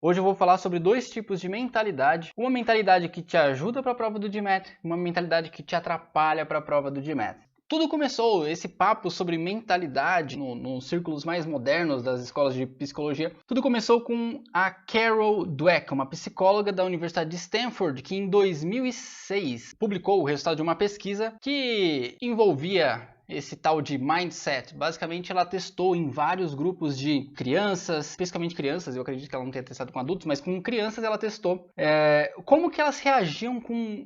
Hoje eu vou falar sobre dois tipos de mentalidade. Uma mentalidade que te ajuda para a prova do GMAT, uma mentalidade que te atrapalha para a prova do GMAT. Tudo começou, esse papo sobre mentalidade nos círculos mais modernos das escolas de psicologia, tudo começou com a Carol Dweck, uma psicóloga da Universidade de Stanford, que em 2006 publicou o resultado de uma pesquisa que envolvia esse tal de mindset. Basicamente ela testou em vários grupos de crianças, especificamente crianças, eu acredito que ela não tenha testado com adultos, mas com crianças ela testou como que elas reagiam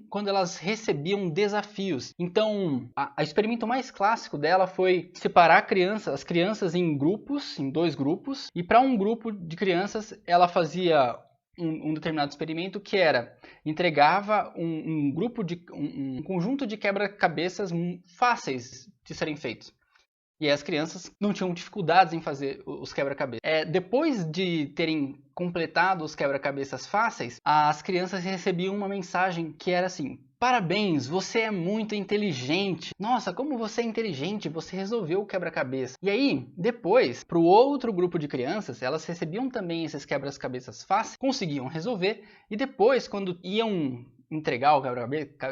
quando elas recebiam desafios. Então, o experimento mais clássico dela foi separar as crianças em grupos, em dois grupos, e para um grupo de crianças ela fazia um determinado experimento que era, entregava um conjunto de quebra-cabeças fáceis de serem feitos. E as crianças não tinham dificuldades em fazer os quebra-cabeças. Depois de terem completado os quebra-cabeças fáceis, as crianças recebiam uma mensagem que era assim: parabéns, você é muito inteligente. Nossa, como você é inteligente, você resolveu o quebra-cabeça. E aí, depois, para o outro grupo de crianças, elas recebiam também esses quebra-cabeças fáceis, conseguiam resolver, e depois, quando iam entregar o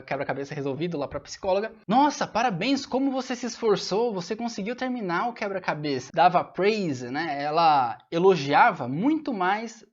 quebra-cabeça resolvido lá para a psicóloga, nossa, parabéns, como você se esforçou, você conseguiu terminar o quebra-cabeça. Dava praise, né? Ela elogiava muito mais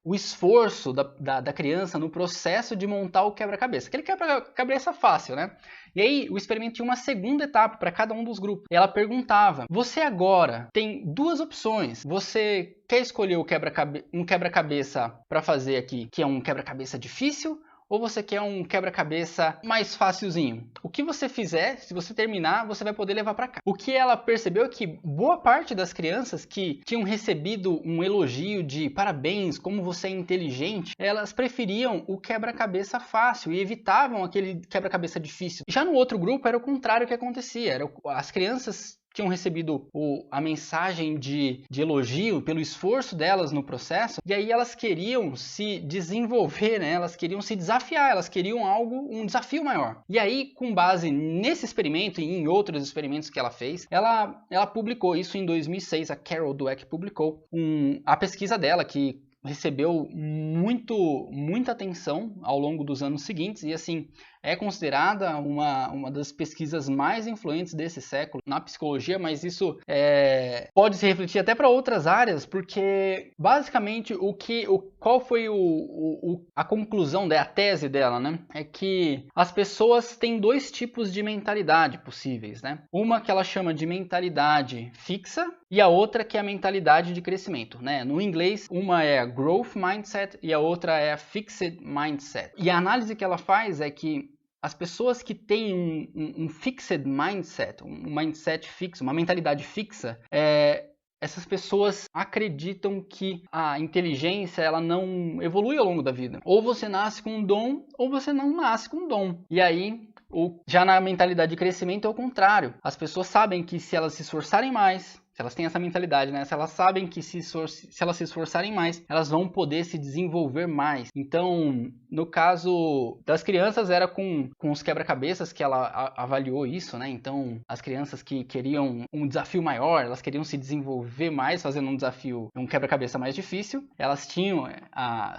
o esforço da criança no processo de montar o quebra-cabeça. Aquele quebra-cabeça fácil, né? E aí o experimento tinha uma segunda etapa para cada um dos grupos. Ela perguntava: você agora tem duas opções. Você quer escolher um quebra-cabeça para fazer aqui, que é um quebra-cabeça difícil, ou você quer um quebra-cabeça mais facilzinho? O que você fizer, se você terminar, você vai poder levar para cá. O que ela percebeu é que boa parte das crianças que tinham recebido um elogio de parabéns, como você é inteligente, elas preferiam o quebra-cabeça fácil e evitavam aquele quebra-cabeça difícil. Já no outro grupo era o contrário que acontecia. As crianças tinham recebido a mensagem de elogio pelo esforço delas no processo, e aí elas queriam se desenvolver, né? Elas queriam se desafiar, elas queriam um desafio maior. E aí, com base nesse experimento e em outros experimentos que ela fez, ela publicou isso em 2006, a Carol Dweck publicou a pesquisa dela, que recebeu muita atenção ao longo dos anos seguintes e assim é considerada uma das pesquisas mais influentes desse século na psicologia, mas isso pode se refletir até para outras áreas, porque basicamente qual foi a conclusão a tese dela, né? É que as pessoas têm dois tipos de mentalidade possíveis, né? Uma que ela chama de mentalidade fixa e a outra que é a mentalidade de crescimento, né? No inglês, uma é a growth mindset e a outra é a fixed mindset. E a análise que ela faz é que as pessoas que têm um fixed mindset, um mindset fixo, uma mentalidade fixa, essas pessoas acreditam que a inteligência ela não evolui ao longo da vida. Ou você nasce com um dom, ou você não nasce com um dom. E aí, já na mentalidade de crescimento é o contrário. As pessoas sabem que se elas se esforçarem mais, se elas têm essa mentalidade, né? Se elas sabem que se elas se esforçarem mais, elas vão poder se desenvolver mais. Então, no caso das crianças, era com os quebra-cabeças que ela avaliou isso, né? Então, as crianças que queriam um desafio maior, elas queriam se desenvolver mais, fazendo um quebra-cabeça mais difícil. Elas tinham,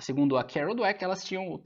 segundo a Carol Dweck, elas tinham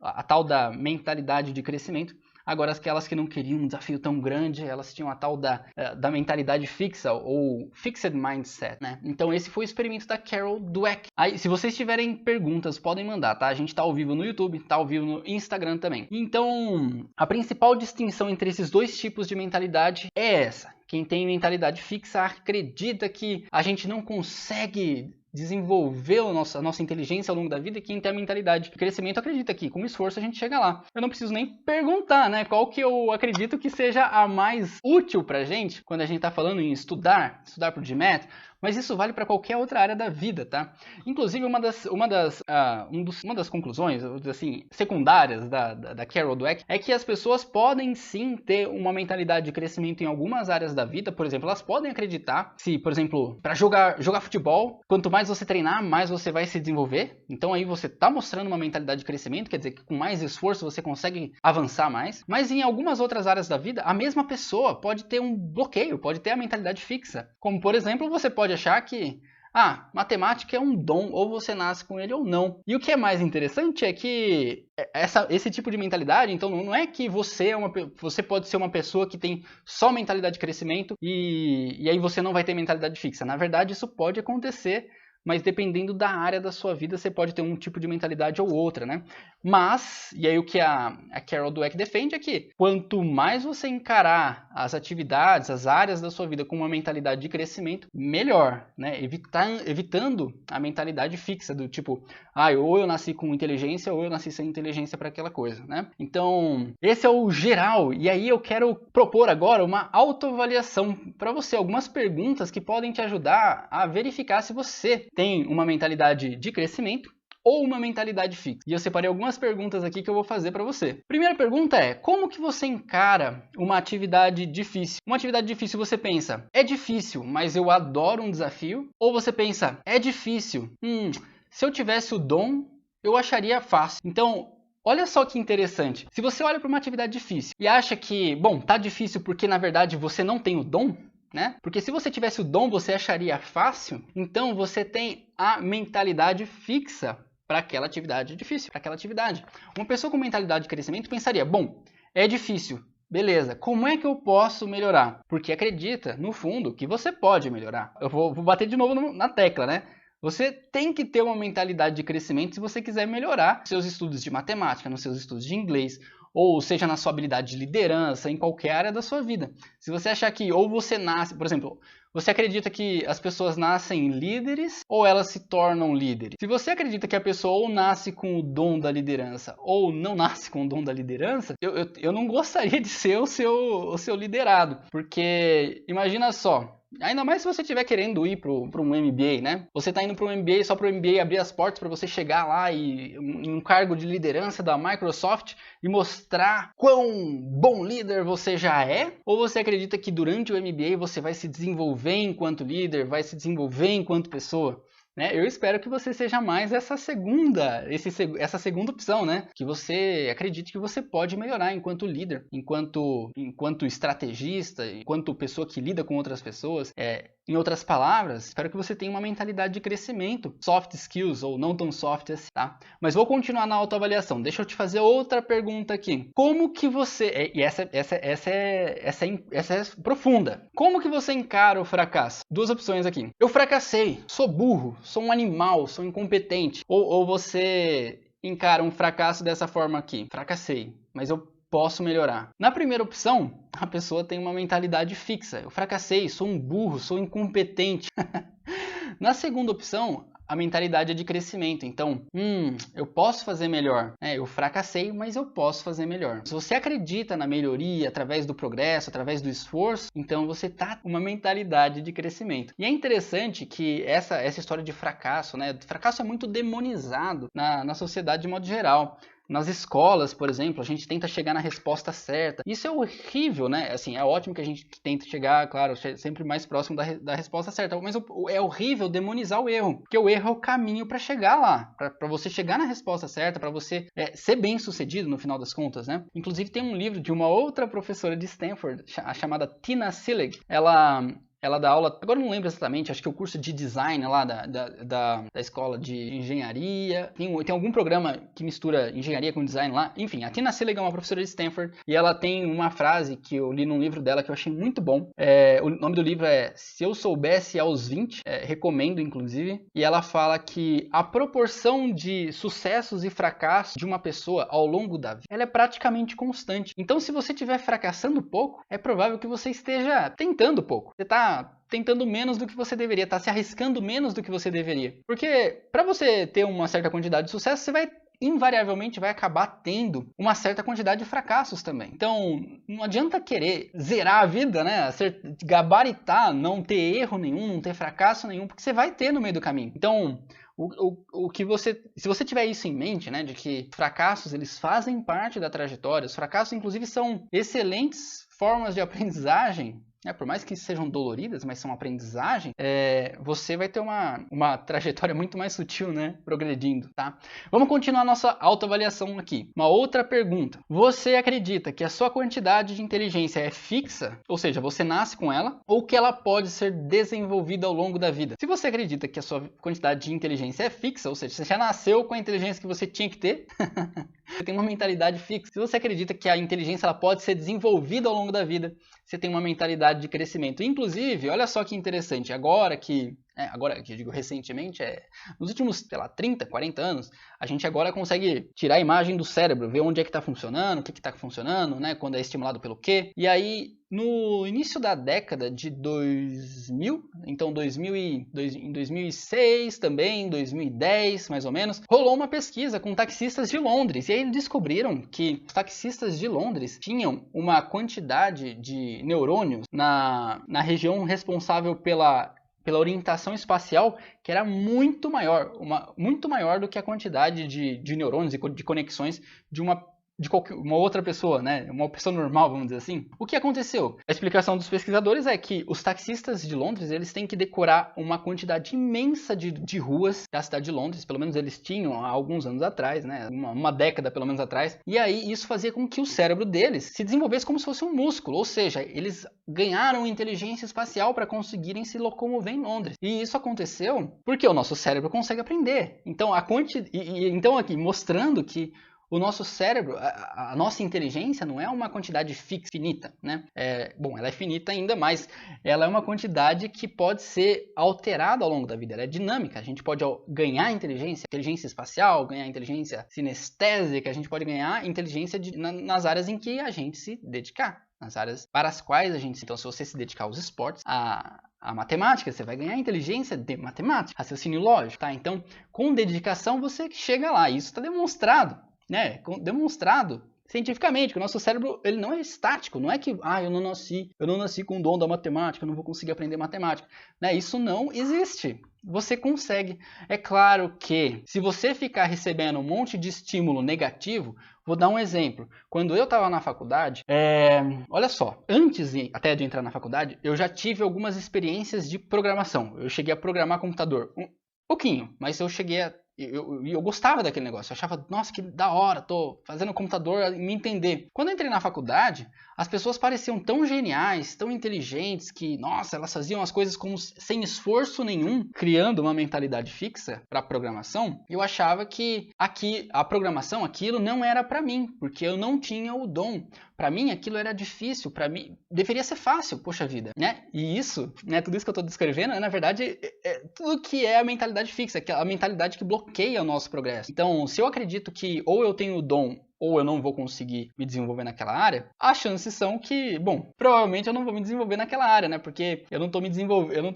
a tal da mentalidade de crescimento. Agora, aquelas que não queriam um desafio tão grande, elas tinham a tal da mentalidade fixa, ou fixed mindset, né? Então, esse foi o experimento da Carol Dweck. Aí, se vocês tiverem perguntas, podem mandar, tá? A gente tá ao vivo no YouTube, tá ao vivo no Instagram também. Então, a principal distinção entre esses dois tipos de mentalidade é essa. Quem tem mentalidade fixa acredita que a gente não consegue desenvolver a nossa inteligência ao longo da vida, e quem tem a mentalidade de crescimento acredita que com esforço a gente chega lá. Eu não preciso nem perguntar, né, qual que eu acredito que seja a mais útil pra gente quando a gente tá falando em estudar pro GMAT, mas isso vale para qualquer outra área da vida, tá? Inclusive, uma das conclusões, assim, secundárias da Carol Dweck é que as pessoas podem sim ter uma mentalidade de crescimento em algumas áreas da vida. Por exemplo, elas podem acreditar se, por exemplo, para jogar futebol, quanto mais você treinar, mais você vai se desenvolver. Então aí você tá mostrando uma mentalidade de crescimento, quer dizer que com mais esforço você consegue avançar mais. Mas em algumas outras áreas da vida, a mesma pessoa pode ter um bloqueio, pode ter a mentalidade fixa. Como, por exemplo, você pode achar que matemática é um dom, ou você nasce com ele ou não. E o que é mais interessante é que esse tipo de mentalidade, então não é que você pode ser uma pessoa que tem só mentalidade de crescimento e aí você não vai ter mentalidade fixa. Na verdade, isso pode acontecer, mas dependendo da área da sua vida, você pode ter um tipo de mentalidade ou outra, né? Mas, e aí o que a Carol Dweck defende é que quanto mais você encarar as atividades, as áreas da sua vida com uma mentalidade de crescimento, melhor, né? Evitando a mentalidade fixa do tipo, ou eu nasci com inteligência ou eu nasci sem inteligência para aquela coisa, né? Então, esse é o geral. E aí eu quero propor agora uma autoavaliação para você, algumas perguntas que podem te ajudar a verificar se você tem uma mentalidade de crescimento ou uma mentalidade fixa. E eu separei algumas perguntas aqui que eu vou fazer para você. Primeira pergunta é, como que você encara uma atividade difícil? Uma atividade difícil você pensa, é difícil, mas eu adoro um desafio? Ou você pensa, é difícil, se eu tivesse o dom, eu acharia fácil. Então, olha só que interessante. Se você olha para uma atividade difícil e acha que, tá difícil porque na verdade você não tem o dom, né? Porque se você tivesse o dom, você acharia fácil. Então você tem a mentalidade fixa para aquela atividade difícil, para aquela atividade. Uma pessoa com mentalidade de crescimento pensaria, é difícil, beleza, como é que eu posso melhorar? Porque acredita, no fundo, que você pode melhorar. Eu vou bater de novo na tecla, né? Você tem que ter uma mentalidade de crescimento se você quiser melhorar nos seus estudos de matemática, nos seus estudos de inglês, ou seja, na sua habilidade de liderança, em qualquer área da sua vida. Se você achar que ou você nasce, por exemplo, você acredita que as pessoas nascem líderes ou elas se tornam líderes? Se você acredita que a pessoa ou nasce com o dom da liderança ou não nasce com o dom da liderança, eu não gostaria de ser o seu liderado, porque imagina só, ainda mais se você estiver querendo ir para um MBA, né? Você está indo para um MBA só para o MBA abrir as portas para você chegar lá e em um cargo de liderança da Microsoft e mostrar quão bom líder você já é? Ou você acredita que durante o MBA você vai se desenvolver enquanto líder, vai se desenvolver enquanto pessoa? Né? Eu espero que você seja mais essa segunda opção, né? Que você acredite que você pode melhorar enquanto líder, enquanto estrategista, enquanto pessoa que lida com outras pessoas. Em outras palavras, espero que você tenha uma mentalidade de crescimento, soft skills ou não tão soft assim, tá? Mas vou continuar na autoavaliação. Deixa eu te fazer outra pergunta aqui. Como que você... E essa é profunda. Como que você encara o fracasso? Duas opções aqui. Eu fracassei, sou burro, sou um animal, sou incompetente. Ou você encara um fracasso dessa forma aqui. Fracassei, mas eu posso melhorar. Na primeira opção, a pessoa tem uma mentalidade fixa. Eu fracassei, sou um burro, sou incompetente. Na segunda opção, a mentalidade é de crescimento. Então, eu posso fazer melhor. Eu fracassei, mas eu posso fazer melhor. Se você acredita na melhoria através do progresso, através do esforço, então você tá com uma mentalidade de crescimento. E é interessante que essa história de fracasso, né? Fracasso é muito demonizado na sociedade de modo geral. Nas escolas, por exemplo, a gente tenta chegar na resposta certa. Isso é horrível, né? Assim, é ótimo que a gente tente chegar, claro, sempre mais próximo da resposta certa. Mas é horrível demonizar o erro. Porque o erro é o caminho para chegar lá. Para você chegar na resposta certa, para você ser bem sucedido no final das contas, né? Inclusive tem um livro de uma outra professora de Stanford, a chamada Tina Seelig. Ela dá aula, agora não lembro exatamente, acho que é o curso de design lá da escola de engenharia. Tem algum programa que mistura engenharia com design lá. Enfim, a Tina Seelig é uma professora de Stanford e ela tem uma frase que eu li num livro dela que eu achei muito bom. O nome do livro é Se Eu Soubesse aos 20, recomendo inclusive. E ela fala que a proporção de sucessos e fracassos de uma pessoa ao longo da vida, ela é praticamente constante. Então se você estiver fracassando pouco, é provável que você esteja tentando pouco. Você está tentando menos do que você deveria, tá se arriscando menos do que você deveria. Porque para você ter uma certa quantidade de sucesso, você invariavelmente vai acabar tendo uma certa quantidade de fracassos também. Então, não adianta querer zerar a vida, né? Gabaritar, não ter erro nenhum, não ter fracasso nenhum, porque você vai ter no meio do caminho. Então, se você tiver isso em mente, né, de que fracassos eles fazem parte da trajetória, os fracassos inclusive são excelentes formas de aprendizagem por mais que sejam doloridas, mas são aprendizagem, você vai ter uma trajetória muito mais sutil, né, progredindo, tá? Vamos continuar nossa autoavaliação aqui. Uma outra pergunta. Você acredita que a sua quantidade de inteligência é fixa, ou seja, você nasce com ela, ou que ela pode ser desenvolvida ao longo da vida? Se você acredita que a sua quantidade de inteligência é fixa, ou seja, você já nasceu com a inteligência que você tinha que ter, você tem uma mentalidade fixa. Se você acredita que a inteligência ela pode ser desenvolvida ao longo da vida, você tem uma mentalidade de crescimento. Inclusive, olha só que interessante, agora que eu digo recentemente, nos últimos, 30, 40 anos, a gente agora consegue tirar a imagem do cérebro, ver onde é que está funcionando, o que está funcionando, né, quando é estimulado pelo quê. E aí, no início da década de 2000, então em 2006 também, 2010 mais ou menos, rolou uma pesquisa com taxistas de Londres. E aí eles descobriram que os taxistas de Londres tinham uma quantidade de neurônios na região responsável pela orientação espacial, que era muito maior do que a quantidade de neurônios e de conexões de uma outra pessoa, né? Uma pessoa normal, vamos dizer assim. O que aconteceu? A explicação dos pesquisadores é que os taxistas de Londres, eles têm que decorar uma quantidade imensa de ruas da cidade de Londres, pelo menos eles tinham há alguns anos atrás, né? Uma década pelo menos atrás. E aí isso fazia com que o cérebro deles se desenvolvesse como se fosse um músculo, ou seja, eles ganharam inteligência espacial para conseguirem se locomover em Londres. E isso aconteceu porque o nosso cérebro consegue aprender. Então, então aqui mostrando que o nosso cérebro, a nossa inteligência não é uma quantidade fixa, finita, né? Ela é finita ainda, mas ela é uma quantidade que pode ser alterada ao longo da vida. Ela é dinâmica. A gente pode ganhar inteligência espacial, ganhar inteligência sinestésica, a gente pode ganhar inteligência nas áreas em que a gente se dedicar. Nas áreas para as quais a gente... Então, se você se dedicar aos esportes, a matemática, você vai ganhar inteligência de matemática, raciocínio lógico, tá? Então, com dedicação, você chega lá. Isso está demonstrado. Né, demonstrado cientificamente que o nosso cérebro ele não é estático, não é que eu não nasci com o dom da matemática, eu não vou conseguir aprender matemática, né? Isso não existe. Você consegue. É claro que se você ficar recebendo um monte de estímulo negativo, vou dar um exemplo. Quando eu estava na faculdade, olha só, antes até de entrar na faculdade, eu já tive algumas experiências de programação. Eu cheguei a programar computador, um pouquinho, mas eu cheguei a eu gostava daquele negócio, eu achava, nossa, que da hora, tô fazendo o computador me entender. Quando eu entrei na faculdade, as pessoas pareciam tão geniais, tão inteligentes, que, nossa, elas faziam as coisas como sem esforço nenhum, criando uma mentalidade fixa para a programação. Eu achava que a programação, aquilo não era para mim, porque eu não tinha o dom. Para mim, aquilo era difícil, para mim, deveria ser fácil, poxa vida, né? E isso, né, tudo isso que eu tô descrevendo, na verdade, tudo que é a mentalidade fixa, que é a mentalidade que bloqueia o nosso progresso. Então, se eu acredito que ou eu tenho o dom ou eu não vou conseguir me desenvolver naquela área, as chances são que, provavelmente eu não vou me desenvolver naquela área, né? Porque eu não tô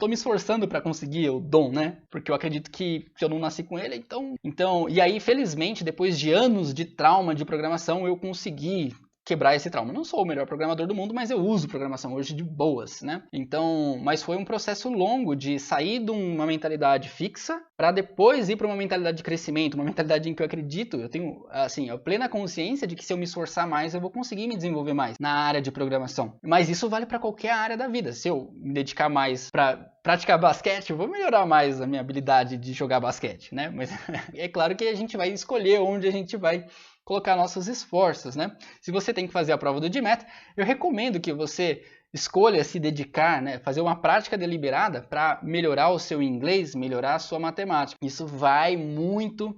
me esforçando para conseguir o dom, né? Porque eu acredito que eu não nasci com ele, então, e aí, felizmente, depois de anos de trauma de programação, eu consegui quebrar esse trauma. Eu não sou o melhor programador do mundo, mas eu uso programação hoje de boas, né? Então, mas foi um processo longo de sair de uma mentalidade fixa para depois ir para uma mentalidade de crescimento, uma mentalidade em que eu acredito, eu tenho, assim, a plena consciência de que se eu me esforçar mais, eu vou conseguir me desenvolver mais na área de programação. Mas isso vale para qualquer área da vida. Se eu me dedicar mais para praticar basquete, eu vou melhorar mais a minha habilidade de jogar basquete, né? Mas é claro que a gente vai escolher onde a gente vai colocar nossos esforços, né? Se você tem que fazer a prova do GMAT, eu recomendo que você escolha se dedicar, né, fazer uma prática deliberada para melhorar o seu inglês, melhorar a sua matemática. Isso vai muito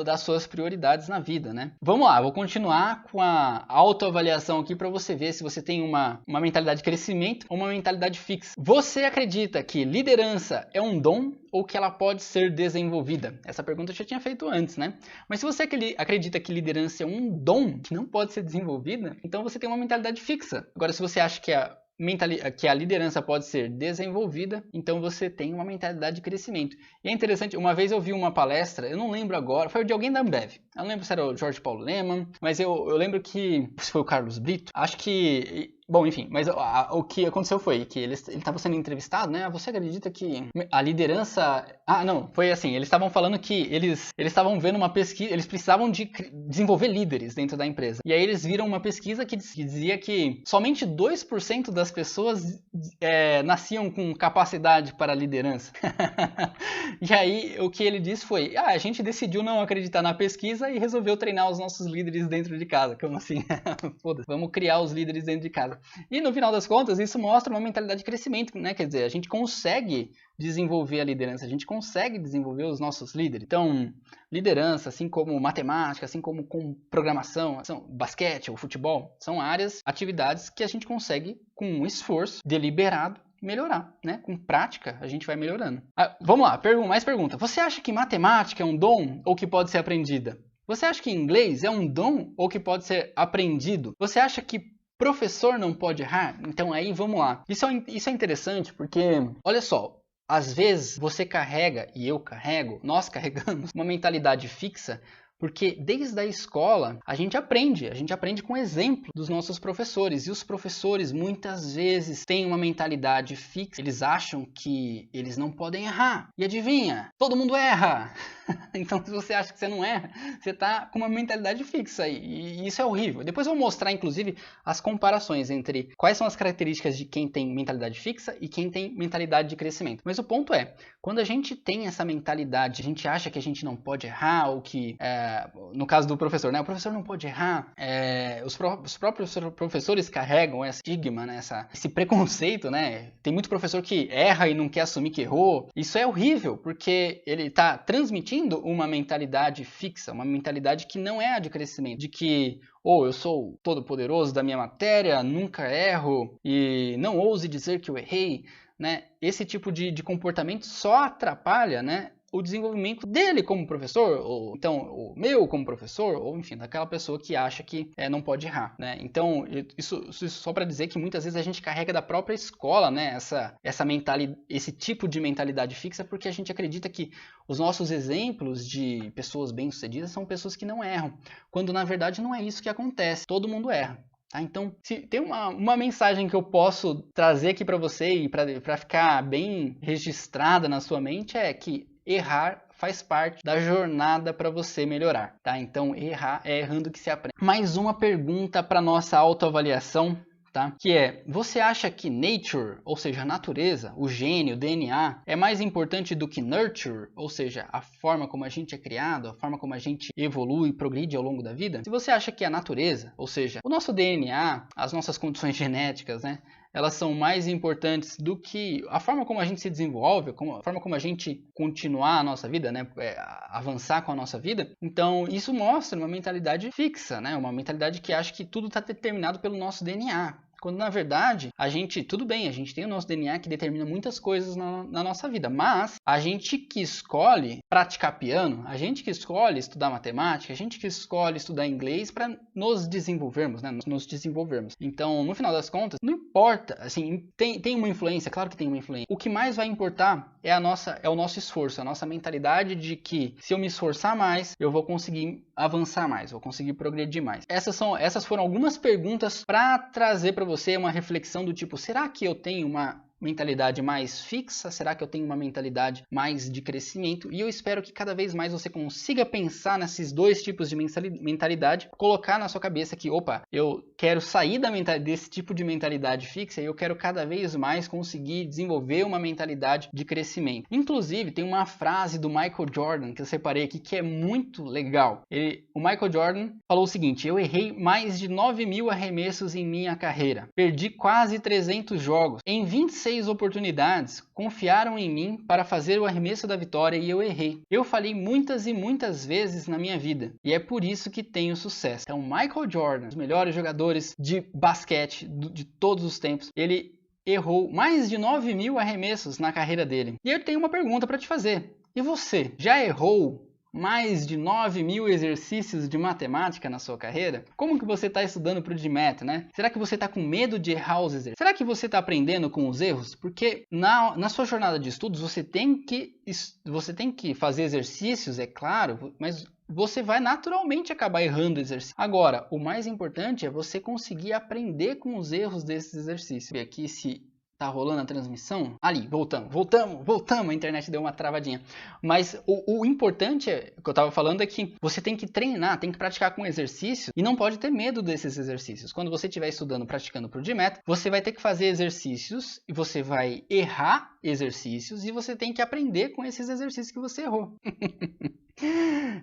das suas prioridades na vida, né? Vamos lá, vou continuar com a autoavaliação aqui para você ver se você tem uma mentalidade de crescimento ou uma mentalidade fixa. Você acredita que liderança é um dom ou que ela pode ser desenvolvida? Essa pergunta eu já tinha feito antes, né? Mas se você acredita que liderança é um dom que não pode ser desenvolvida, então você tem uma mentalidade fixa. Agora, se você acha que a liderança pode ser desenvolvida, então você tem uma mentalidade de crescimento. E é interessante, uma vez eu vi uma palestra, eu não lembro agora, foi de alguém da Ambev. Eu não lembro se era o Jorge Paulo Lemann, mas eu lembro que, se foi o Carlos Brito, acho que Bom, enfim, mas o que aconteceu foi que ele estava sendo entrevistado, né? Você acredita que a liderança... Ah, não, foi assim, eles estavam falando que eles estavam vendo uma pesquisa, eles precisavam de desenvolver líderes dentro da empresa. E aí eles viram uma pesquisa que dizia que somente 2% das pessoas nasciam com capacidade para liderança. E aí o que ele disse foi, a gente decidiu não acreditar na pesquisa e resolveu treinar os nossos líderes dentro de casa. Como assim? Foda-se, vamos criar os líderes dentro de casa. E no final das contas, isso mostra uma mentalidade de crescimento, né? Quer dizer, a gente consegue desenvolver a liderança, a gente consegue desenvolver os nossos líderes. Então, liderança, assim como matemática, assim como com programação, basquete ou futebol, são áreas, atividades que a gente consegue, com um esforço deliberado, melhorar, né? Com prática, a gente vai melhorando. Vamos lá, mais pergunta. Você acha que matemática é um dom ou que pode ser aprendida? Você acha que inglês é um dom ou que pode ser aprendido? Você acha que professor não pode errar? Então aí, vamos lá. Isso é interessante porque, olha só, às vezes você carrega, e eu carrego, nós carregamos uma mentalidade fixa, porque desde a escola a gente aprende com o exemplo dos nossos professores. E os professores muitas vezes têm uma mentalidade fixa, eles acham que eles não podem errar. E adivinha? Todo mundo erra! Então se você acha que você não erra, você está com uma mentalidade fixa e isso é horrível. Depois eu vou mostrar inclusive as comparações entre quais são as características de quem tem mentalidade fixa e quem tem mentalidade de crescimento. Mas o ponto é, quando a gente tem essa mentalidade, a gente acha que a gente não pode errar ou que... no caso do professor, né? O professor não pode errar. Os próprios professores carregam esse estigma, né? Esse preconceito, né? Tem muito professor que erra e não quer assumir que errou. Isso é horrível, porque ele está transmitindo uma mentalidade fixa, uma mentalidade que não é a de crescimento, de que eu sou todo poderoso da minha matéria, nunca erro e não ouse dizer que eu errei, né? Esse tipo de comportamento só atrapalha, né, o desenvolvimento dele como professor, ou então o meu como professor, ou enfim, daquela pessoa que acha que não pode errar, né? Então, isso só para dizer que muitas vezes a gente carrega da própria escola, né, esse tipo de mentalidade fixa, porque a gente acredita que os nossos exemplos de pessoas bem-sucedidas são pessoas que não erram, quando na verdade não é isso que acontece, todo mundo erra. Tá? Então, se tem uma mensagem que eu posso trazer aqui para você e para ficar bem registrada na sua mente é que errar faz parte da jornada para você melhorar, tá? Então, errar é errando que se aprende. Mais uma pergunta para nossa autoavaliação, tá? Que é, você acha que nature, ou seja, a natureza, o gene, o DNA, é mais importante do que nurture, ou seja, a forma como a gente é criado, a forma como a gente evolui e progride ao longo da vida? Se você acha que a natureza, ou seja, o nosso DNA, as nossas condições genéticas, né? Elas são mais importantes do que a forma como a gente se desenvolve, a forma como a gente continuar a nossa vida, né? Avançar com a nossa vida. Então, isso mostra uma mentalidade fixa, né? Uma mentalidade que acha que tudo está determinado pelo nosso DNA. Quando, na verdade, tudo bem, a gente tem o nosso DNA que determina muitas coisas na nossa vida, mas a gente que escolhe praticar piano, a gente que escolhe estudar matemática, a gente que escolhe estudar inglês para nos desenvolvermos, né? Nos desenvolvermos. Então, no final das contas, não importa, assim, tem uma influência, claro que tem uma influência. O que mais vai importar é o nosso esforço, a nossa mentalidade de que se eu me esforçar mais, eu vou conseguir avançar mais, vou conseguir progredir mais. Essas foram algumas perguntas para trazer para você uma reflexão do tipo, será que eu tenho uma mentalidade mais fixa? Será que eu tenho uma mentalidade mais de crescimento? E eu espero que cada vez mais você consiga pensar nesses dois tipos de mentalidade, colocar na sua cabeça que, opa, eu quero sair desse tipo de mentalidade fixa e eu quero cada vez mais conseguir desenvolver uma mentalidade de crescimento. Inclusive, tem uma frase do Michael Jordan que eu separei aqui que é muito legal. O Michael Jordan falou o seguinte: eu errei mais de 9.000 arremessos em minha carreira. Perdi quase 300 jogos. Em 26 oportunidades, confiaram em mim para fazer o arremesso da vitória e eu errei. Eu falhei muitas e muitas vezes na minha vida e é por isso que tenho sucesso. Então, Michael Jordan, um dos melhores jogadores de basquete de todos os tempos, ele errou mais de 9.000 arremessos na carreira dele. E eu tenho uma pergunta para te fazer. E você, já errou mais de 9.000 exercícios de matemática na sua carreira? Como que você está estudando para o GMAT, né? Será que você está com medo de errar os exercícios? Será que você está aprendendo com os erros? Porque na sua jornada de estudos você tem que fazer exercícios, é claro, mas você vai naturalmente acabar errando exercício. Agora, o mais importante é você conseguir aprender com os erros desses exercícios. E aqui se tá rolando a transmissão. Ali, voltamos. A internet deu uma travadinha. Mas o importante, que eu tava falando, é que você tem que treinar, tem que praticar com exercício e não pode ter medo desses exercícios. Quando você estiver estudando, praticando pro GMAT, você vai ter que fazer exercícios e você vai errar exercícios e você tem que aprender com esses exercícios que você errou.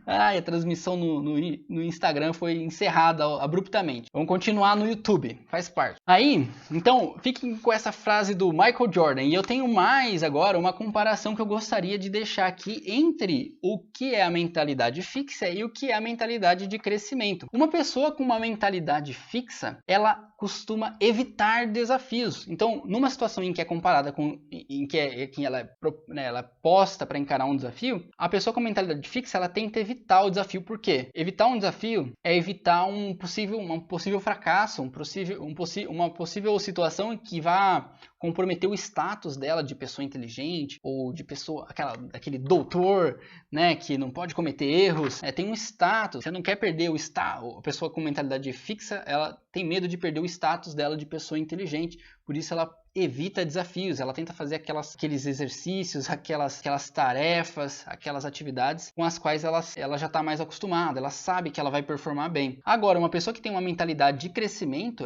A transmissão no Instagram foi encerrada abruptamente. Vamos continuar no YouTube, faz parte. Aí, então, fiquem com essa frase do Michael Jordan. E eu tenho mais agora uma comparação que eu gostaria de deixar aqui entre o que é a mentalidade fixa e o que é a mentalidade de crescimento. Uma pessoa com uma mentalidade fixa, ela costuma evitar desafios. Então, numa situação em que é comparada com em que ela é posta para encarar um desafio, a pessoa com mentalidade fixa, ela tenta evitar o desafio. Por quê? Evitar um desafio é evitar um possível fracasso, uma possível situação que vá comprometer o status dela de pessoa inteligente ou de pessoa, aquele doutor, né, que não pode cometer erros. Tem um status, você não quer perder o status. A pessoa com mentalidade fixa, ela tem medo de perder o status dela de pessoa inteligente, por isso ela evita desafios, ela tenta fazer aqueles exercícios, aquelas tarefas, aquelas atividades com as quais ela já está mais acostumada, ela sabe que ela vai performar bem. Agora, uma pessoa que tem uma mentalidade de crescimento,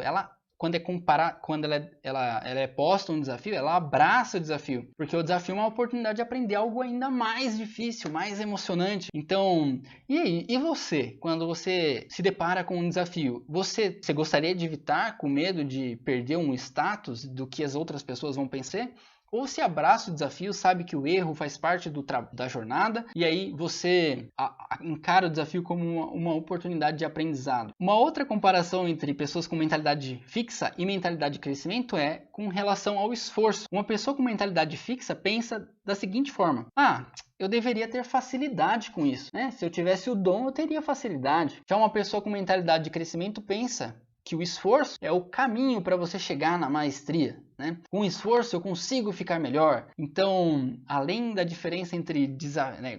quando ela é posta um desafio, ela abraça o desafio, porque o desafio é uma oportunidade de aprender algo ainda mais difícil, mais emocionante. Então, e você, quando você se depara com um desafio, você gostaria de evitar com medo de perder um status do que as outras pessoas vão pensar? Ou se abraça o desafio, sabe que o erro faz parte da jornada e aí você encara o desafio como uma oportunidade de aprendizado. Uma outra comparação entre pessoas com mentalidade fixa e mentalidade de crescimento é com relação ao esforço. Uma pessoa com mentalidade fixa pensa da seguinte forma: eu deveria ter facilidade com isso, né? Se eu tivesse o dom, eu teria facilidade. Já uma pessoa com mentalidade de crescimento pensa que o esforço é o caminho para você chegar na maestria, né? Com esforço eu consigo ficar melhor. Então, além da diferença entre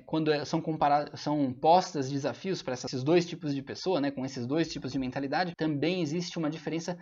quando são postas desafios para esses dois tipos de pessoa, né, com esses dois tipos de mentalidade, também existe uma diferença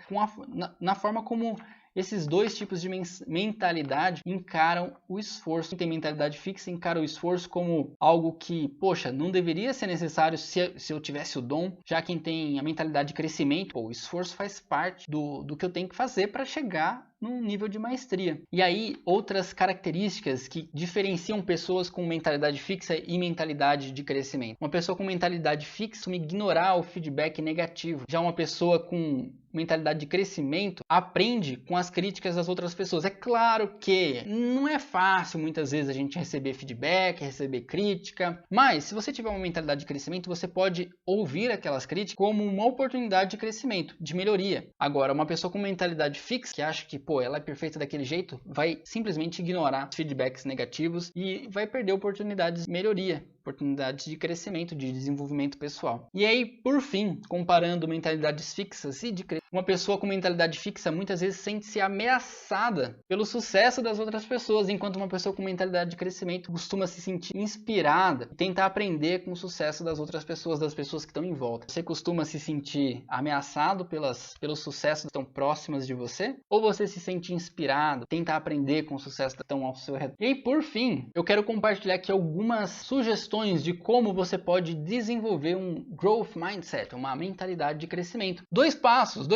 na forma como esses dois tipos de mentalidade encaram o esforço. Quem tem mentalidade fixa encara o esforço como algo que, poxa, não deveria ser necessário se eu tivesse o dom. Já quem tem a mentalidade de crescimento, o esforço faz parte do que eu tenho que fazer para chegar num nível de maestria. E aí, outras características que diferenciam pessoas com mentalidade fixa e mentalidade de crescimento. Uma pessoa com mentalidade fixa costuma ignorar o feedback negativo. Já uma pessoa com mentalidade de crescimento aprende com as críticas das outras pessoas. É claro que não é fácil muitas vezes a gente receber feedback, receber crítica, mas se você tiver uma mentalidade de crescimento, você pode ouvir aquelas críticas como uma oportunidade de crescimento, de melhoria. Agora, uma pessoa com mentalidade fixa, que acha que ela é perfeita daquele jeito, vai simplesmente ignorar os feedbacks negativos e vai perder oportunidades de melhoria, oportunidades de crescimento, de desenvolvimento pessoal. E aí, por fim, comparando mentalidades fixas e de crescimento, uma pessoa com mentalidade fixa muitas vezes sente-se ameaçada pelo sucesso das outras pessoas, enquanto uma pessoa com mentalidade de crescimento costuma se sentir inspirada e tentar aprender com o sucesso das outras pessoas, das pessoas que estão em volta. Você costuma se sentir ameaçado pelos sucessos que estão próximas de você? Ou você se sente inspirado, tenta aprender com o sucesso que estão ao seu redor? E aí, por fim, eu quero compartilhar aqui algumas sugestões de como você pode desenvolver um growth mindset, uma mentalidade de crescimento. Dois passos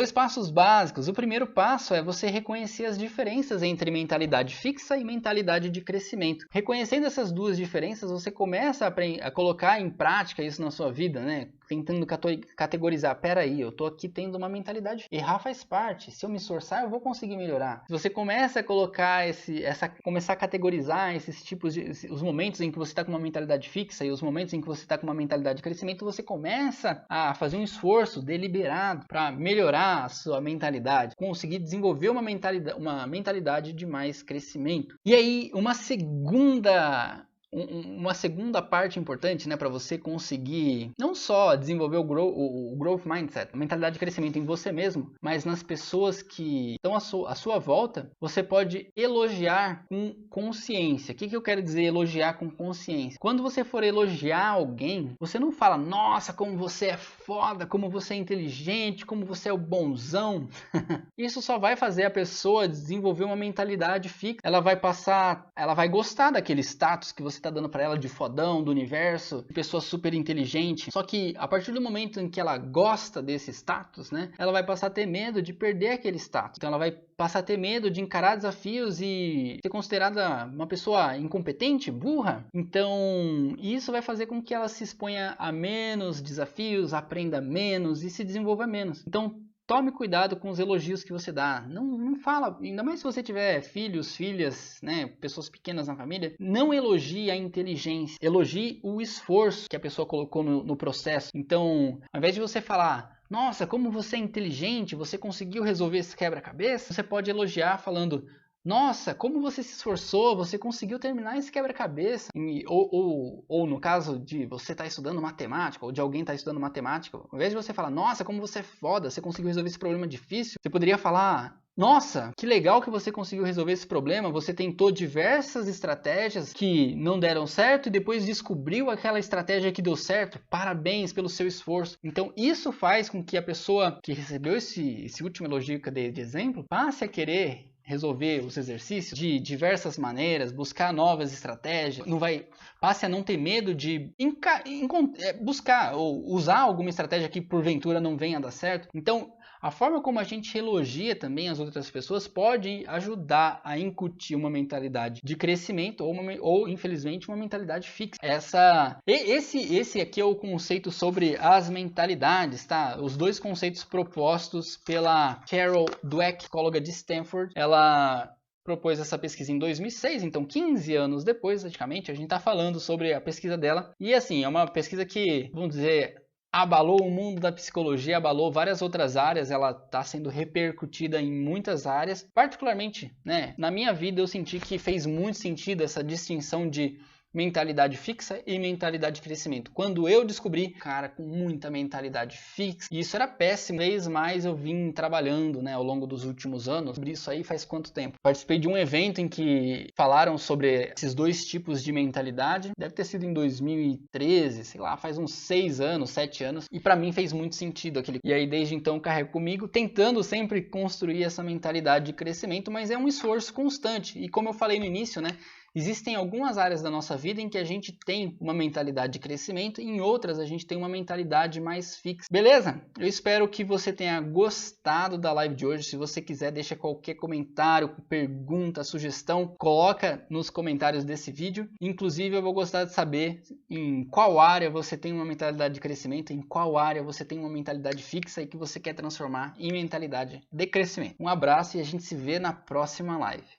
básicos. O primeiro passo é você reconhecer as diferenças entre mentalidade fixa e mentalidade de crescimento. Reconhecendo essas duas diferenças, você começa a colocar em prática isso na sua vida, né? Tentando categorizar, peraí, eu tô aqui tendo uma mentalidade, errar faz parte, se eu me esforçar eu vou conseguir melhorar. Se você começa a colocar começar a categorizar esses tipos os momentos em que você está com uma mentalidade fixa e os momentos em que você está com uma mentalidade de crescimento, você começa a fazer um esforço deliberado para melhorar a sua mentalidade, conseguir desenvolver uma mentalidade de mais crescimento. E aí, uma segunda uma segunda parte importante, né, para você conseguir não só desenvolver o growth mindset, a mentalidade de crescimento em você mesmo, mas nas pessoas que estão à sua volta, você pode elogiar com consciência. O que eu quero dizer elogiar com consciência? Quando você for elogiar alguém, você não fala, nossa, como você é foda, como você é inteligente, como você é o bonzão. Isso só vai fazer a pessoa desenvolver uma mentalidade fixa. Ela vai gostar daquele status que você está dando para ela de fodão, do universo, de pessoa super inteligente. Só que a partir do momento em que ela gosta desse status, né, ela vai passar a ter medo de perder aquele status. Então ela vai passar a ter medo de encarar desafios e ser considerada uma pessoa incompetente, burra. Então isso vai fazer com que ela se exponha a menos desafios, aprenda menos e se desenvolva menos. Então tome cuidado com os elogios que você dá. Não fala, ainda mais se você tiver filhos, filhas, né, pessoas pequenas na família, não elogie a inteligência, elogie o esforço que a pessoa colocou no processo. Então, ao invés de você falar, nossa, como você é inteligente, você conseguiu resolver esse quebra-cabeça, você pode elogiar falando, nossa, como você se esforçou, você conseguiu terminar esse quebra-cabeça. Ou no caso de você estar estudando matemática, ou de alguém estar estudando matemática, ao invés de você falar, nossa, como você é foda, você conseguiu resolver esse problema difícil, você poderia falar, nossa, que legal que você conseguiu resolver esse problema, você tentou diversas estratégias que não deram certo e depois descobriu aquela estratégia que deu certo, parabéns pelo seu esforço. Então isso faz com que a pessoa que recebeu esse último elogio que eu dei de exemplo, passe a querer resolver os exercícios de diversas maneiras, buscar novas estratégias, passe a não ter medo de buscar ou usar alguma estratégia que porventura não venha a dar certo. Então, a forma como a gente elogia também as outras pessoas pode ajudar a incutir uma mentalidade de crescimento ou infelizmente, uma mentalidade fixa. Esse aqui é o conceito sobre as mentalidades, tá? Os dois conceitos propostos pela Carol Dweck, psicóloga de Stanford. Ela propôs essa pesquisa em 2006, então 15 anos depois, praticamente, a gente está falando sobre a pesquisa dela. E assim, é uma pesquisa que, vamos dizer, abalou o mundo da psicologia, abalou várias outras áreas, ela está sendo repercutida em muitas áreas. Particularmente, né, na minha vida eu senti que fez muito sentido essa distinção de mentalidade fixa e mentalidade de crescimento. Quando eu descobri, cara, com muita mentalidade fixa, e isso era péssimo, vez mais eu vim trabalhando, né, ao longo dos últimos anos, sobre isso aí faz quanto tempo? Participei de um evento em que falaram sobre esses dois tipos de mentalidade, deve ter sido em 2013, sei lá, faz uns 6 anos, 7 anos, e pra mim fez muito sentido aquele. E aí desde então eu carrego comigo, tentando sempre construir essa mentalidade de crescimento, mas é um esforço constante, e como eu falei no início, né, existem algumas áreas da nossa vida em que a gente tem uma mentalidade de crescimento e em outras a gente tem uma mentalidade mais fixa. Beleza? Eu espero que você tenha gostado da live de hoje. Se você quiser, deixa qualquer comentário, pergunta, sugestão, coloca nos comentários desse vídeo. Inclusive, eu vou gostar de saber em qual área você tem uma mentalidade de crescimento, em qual área você tem uma mentalidade fixa e que você quer transformar em mentalidade de crescimento. Um abraço e a gente se vê na próxima live.